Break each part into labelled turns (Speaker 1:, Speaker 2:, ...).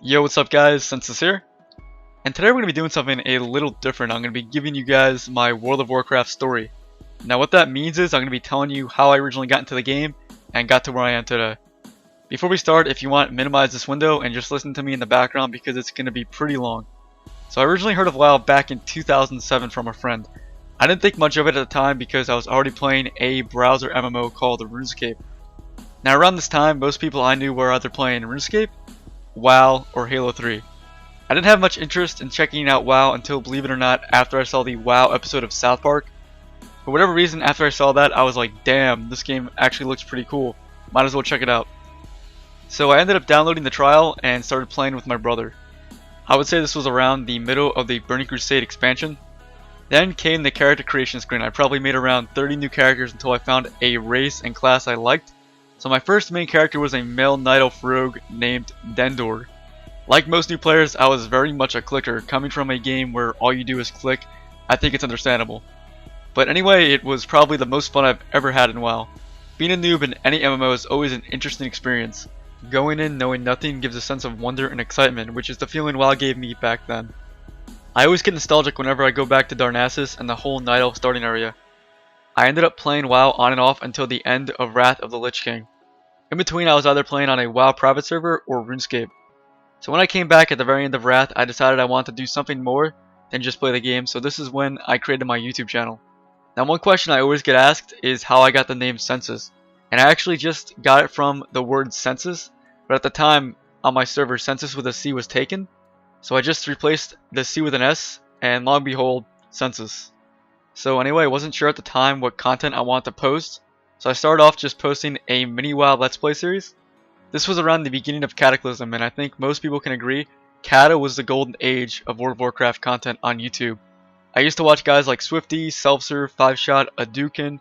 Speaker 1: Yo, what's up guys, Sensus here. And today we're going to be doing something a little different. I'm going to be giving you guys my World of Warcraft story. Now what that means is I'm going to be telling you how I originally got into the game and got to where I am today. Before we start, if you want, minimize this window and just listen to me in the background because it's going to be pretty long. So I originally heard of WoW back in 2007 from a friend. I didn't think much of it at the time because I was already playing a browser MMO called RuneScape. Now around this time, most people I knew were either playing RuneScape, WoW, or Halo 3. I didn't have much interest in checking out WoW until, believe it or not, after I saw the WoW episode of South Park. For whatever reason, after I saw that, I was like, damn, this game actually looks pretty cool. Might as well check it out. So I ended up downloading the trial and started playing with my brother. I would say this was around the middle of the Burning Crusade expansion. Then came the character creation screen. I probably made around 30 new characters until I found a race and class I liked. So my first main character was a male Night Elf rogue named Dendor. Like most new players, I was very much a clicker. Coming from a game where all you do is click, I think it's understandable. But anyway, it was probably the most fun I've ever had in WoW. Being a noob in any MMO is always an interesting experience. Going in knowing nothing gives a sense of wonder and excitement, which is the feeling WoW gave me back then. I always get nostalgic whenever I go back to Darnassus and the whole Night Elf starting area. I ended up playing WoW on and off until the end of Wrath of the Lich King. In between, I was either playing on a WoW private server or RuneScape. So when I came back at the very end of Wrath, I decided I wanted to do something more than just play the game, so this is when I created my YouTube channel. Now one question I always get asked is how I got the name Sensus. And I actually just got it from the word census, but at the time on my server, Sensus with a C was taken. So I just replaced the C with an S, and lo and behold, Sensus. So anyway, I wasn't sure at the time what content I wanted to post, so I started off just posting a mini WoW Let's Play series. This was around the beginning of Cataclysm, and I think most people can agree, Cata was the golden age of World of Warcraft content on YouTube. I used to watch guys like Swifty, Self-Serve, 5Shot, Adukin,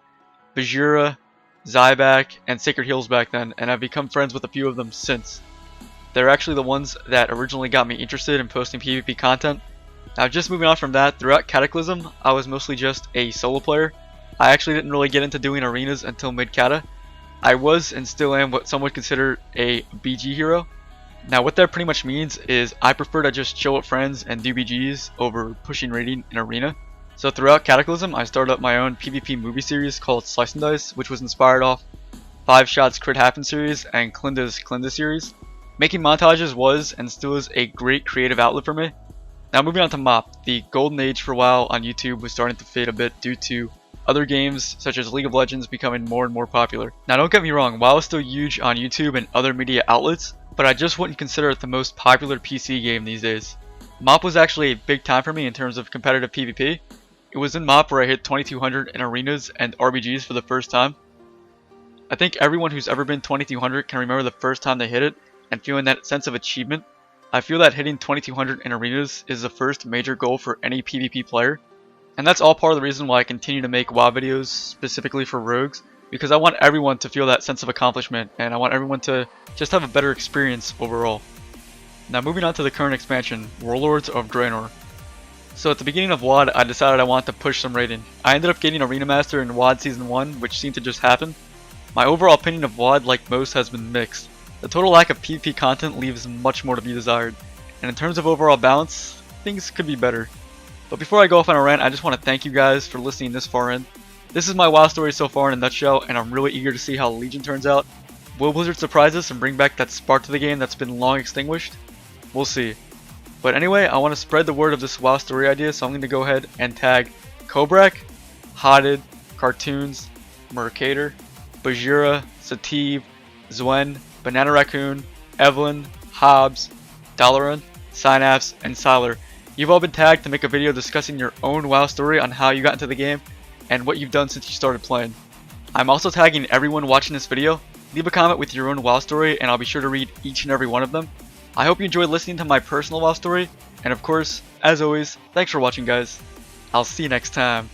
Speaker 1: Bajura, Zyback, and Sacred Heals back then, and I've become friends with a few of them since. They're actually the ones that originally got me interested in posting PvP content. Now just moving on from that, throughout Cataclysm, I was mostly just a solo player. I actually didn't really get into doing arenas until mid-Cata. I was and still am what some would consider a BG hero. Now what that pretty much means is I prefer to just chill with friends and do BGs over pushing rating in arena. So throughout Cataclysm, I started up my own PvP movie series called Slice and Dice, which was inspired off 5Shot's Crit Happen series and Klinda's Klinda series. Making montages was and still is a great creative outlet for me. Now moving on to MOP, the golden age for WoW on YouTube was starting to fade a bit due to other games such as League of Legends becoming more and more popular. Now don't get me wrong, WoW is still huge on YouTube and other media outlets, but I just wouldn't consider it the most popular PC game these days. MOP was actually a big time for me in terms of competitive PvP. It was in MOP where I hit 2200 in arenas and RBGs for the first time. I think everyone who's ever been 2200 can remember the first time they hit it and feeling that sense of achievement. I feel that hitting 2200 in arenas is the first major goal for any PvP player. And that's all part of the reason why I continue to make WoW videos specifically for rogues, because I want everyone to feel that sense of accomplishment and I want everyone to just have a better experience overall. Now moving on to the current expansion, Warlords of Draenor. So at the beginning of WoD, I decided I wanted to push some rating. I ended up getting Arena Master in WoD Season 1, which seemed to just happen. My overall opinion of WoD, like most, has been mixed. The total lack of PvP content leaves much more to be desired, and in terms of overall balance, things could be better. But before I go off on a rant, I just want to thank you guys for listening this far in. This is my WoW story so far in a nutshell, and I'm really eager to see how Legion turns out. Will Blizzard surprise us and bring back that spark to the game that's been long extinguished? We'll see. But anyway, I want to spread the word of this WoW story idea, so I'm going to go ahead and tag Kobrak, Hotted, Cartoons, Mercator, Bajura, Sativ, Zwen, Banana Raccoon, Evelyn, Hobbs, Dalaran, Synapse, and Siler. You've all been tagged to make a video discussing your own WoW story on how you got into the game and what you've done since you started playing. I'm also tagging everyone watching this video. Leave a comment with your own WoW story and I'll be sure to read each and every one of them. I hope you enjoyed listening to my personal WoW story, and of course, as always, thanks for watching guys. I'll see you next time.